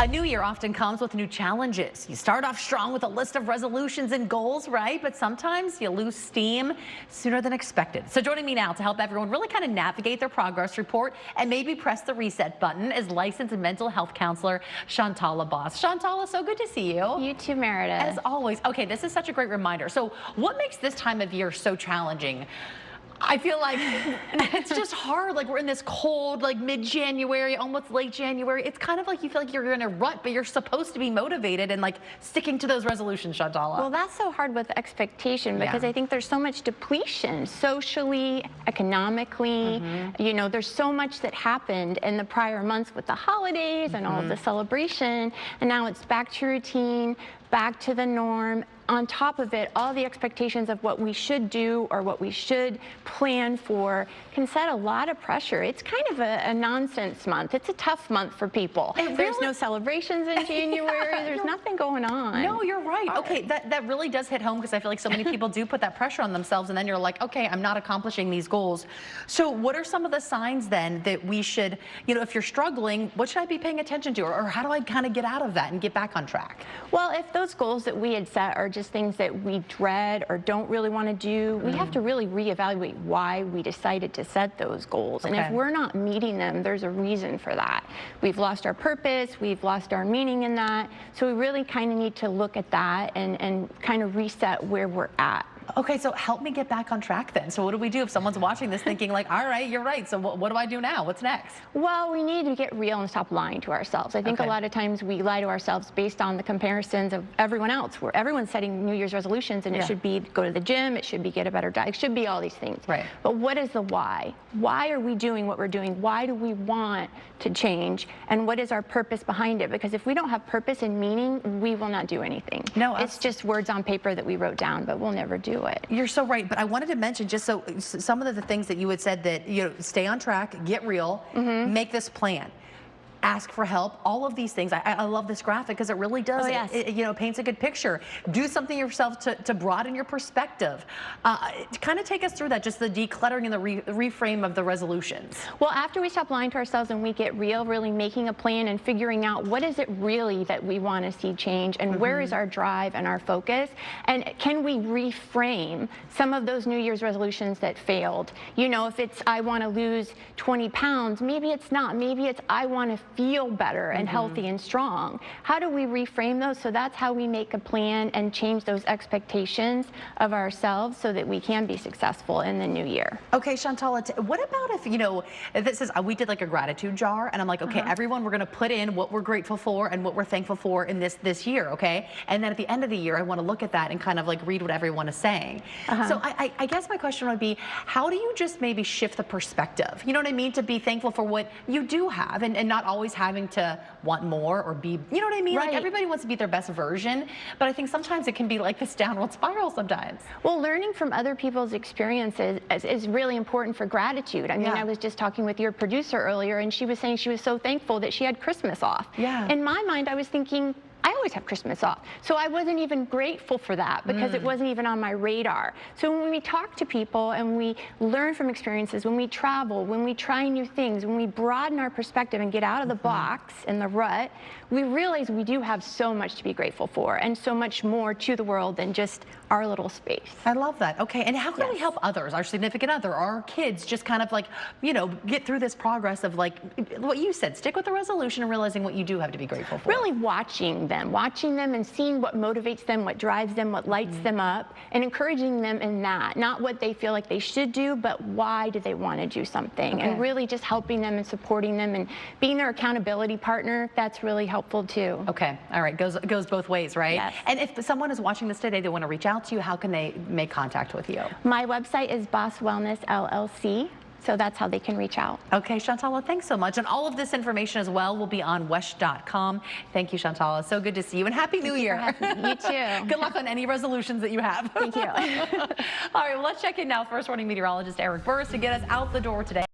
A new year often comes with new challenges. You start off strong with a list of resolutions and goals, right? But sometimes you lose steam sooner than expected. So joining me now to help everyone really kind of navigate their progress report and maybe press the reset button is licensed mental health counselor Shantala Boss. Shantala, so good to see you. You too, Meredith. As always. Okay, this is such a great reminder. So what makes this time of year so challenging? I feel like it's just hard. Like we're in this cold, like mid-January, almost late January. It's kind of like you feel like you're in a rut, but you're supposed to be motivated and like sticking to those resolutions, Shantala. Well, that's so hard with expectation because I think there's so much depletion socially, economically. You know, there's so much that happened in the prior months with the holidays and all of the celebration. And now it's back to routine, back to the norm. On top of it, all the expectations of what we should do or what we should plan for can set a lot of pressure. It's kind of a nonsense month. It's a tough month for people. There's no celebrations in January. There's nothing going on. No, you're right. Okay, that really does hit home because I feel like so many people do put that pressure on themselves, and then you're like, okay, I'm not accomplishing these goals. So what are some of the signs then that we should, you know, if you're struggling, what should I be paying attention to? Or how do I kind of get out of that and get back on track? Well, if those goals that we had set are just things that we dread or don't really want to do, we have to really reevaluate why we decided to set those goals. And if we're not meeting them, there's a reason for that. We've lost our purpose, we've lost our meaning in that. So we really kind of need to look at that and kind of reset where we're at. Okay, so help me get back on track then. So what do we do if someone's watching this thinking like, all right, you're right. So what do I do now? What's next? Well, we need to get real and stop lying to ourselves. I think a lot of times we lie to ourselves based on the comparisons of everyone else, where everyone's setting New Year's resolutions, and it should be go to the gym, it should be get a better diet, it should be all these things. Right. But what is the why? Why are we doing what we're doing? Why do we want to change? And what is our purpose behind it? Because if we don't have purpose and meaning, we will not do anything. No, it's just words on paper that we wrote down, but we'll never do it. You're so right, but I wanted to mention just so some of the things that you had said that, you know, stay on track, get real, make this plan. Ask for help, all of these things. I love this graphic because it really does, you know, paints a good picture. Do something yourself to broaden your perspective. Kind of take us through that, just the decluttering and the reframe of the resolutions. Well, after we stop lying to ourselves and we get real, really making a plan and figuring out what is it really that we want to see change and where is our drive and our focus, and can we reframe some of those New Year's resolutions that failed? You know, if it's I want to lose 20 pounds, maybe it's not. Maybe it's I want to feel better and healthy and strong. How do we reframe those? So that's how we make a plan and change those expectations of ourselves so that we can be successful in the new year. Okay, Shantala, what about if, you know, this is, we did like a gratitude jar, and I'm like, okay, everyone, we're going to put in what we're grateful for and what we're thankful for in this year, okay? And then at the end of the year, I want to look at that and kind of like read what everyone is saying. So I guess my question would be, how do you just maybe shift the perspective? You know what I mean? To be thankful for what you do have and not always having to want more or be, you know what I mean? Like everybody wants to be their best version, but I think sometimes it can be like this downward spiral sometimes. Well, learning from other people's experiences is really important for gratitude. I mean, I was just talking with your producer earlier, and she was saying she was so thankful that she had Christmas off. In my mind, I was thinking, I always have Christmas off. So I wasn't even grateful for that because it wasn't even on my radar. So when we talk to people and we learn from experiences, when we travel, when we try new things, when we broaden our perspective and get out of the box and the rut, we realize we do have so much to be grateful for and so much more to the world than just our little space. I love that. Okay, and how can we help others, our significant other, our kids, just kind of like, you know, get through this progress of like what you said, stick with the resolution and realizing what you do have to be grateful for? Really watching them and seeing what motivates them, what drives them, what lights them up, and encouraging them in that. Not what they feel like they should do, but why do they want to do something? And really just helping them and supporting them and being their accountability partner. That's really helpful too. Okay, all right, goes both ways, right? Yes. And if someone is watching this today, they want to reach out to you, how can they make contact with you? My website is Boss Wellness LLC. So that's how they can reach out. Okay, Shantala, thanks so much. And all of this information as well will be on wesh.com. Thank you, Shantala. So good to see you, and Happy New Year. You too. Good luck on any resolutions that you have. Thank you. All right, well, let's check in now. First warning meteorologist Eric Burris to get us out the door today.